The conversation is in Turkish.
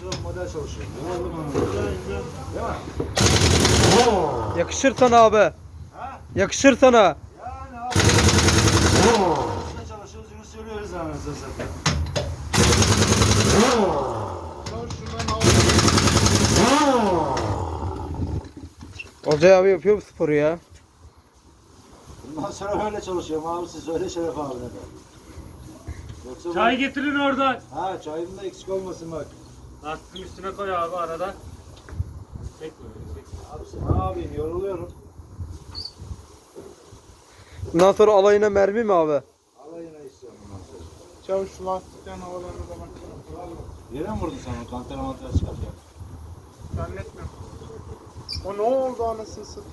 Natural model çalışıyorum. Değil mi? Yakışır sana abi. Ha? Yakışır sana. Yani abi. İşte çalışıyoruz, yine söylüyoruz anasını satayım. Olcay abi yapıyor bu sporu ya. Bundan sonra böyle çalışıyorum abi, siz söyle Şeref abine de. Yoksa Çay getirin oradan. Ha, çayın da eksik olmasın bak. Lastiğin üstüne koy abi arada. Çekme çekme. Abi sen ne yapayım, yoruluyorum. Bundan sonra alayına mermi mi abi? Alayına istiyorum bundan sonra. Çavuş şu lastikten havalarına da baksana. Yere mi vurdun sen o kantera mantera çıkarken? Zannetmiyorum. O ne oldu anasını satayım?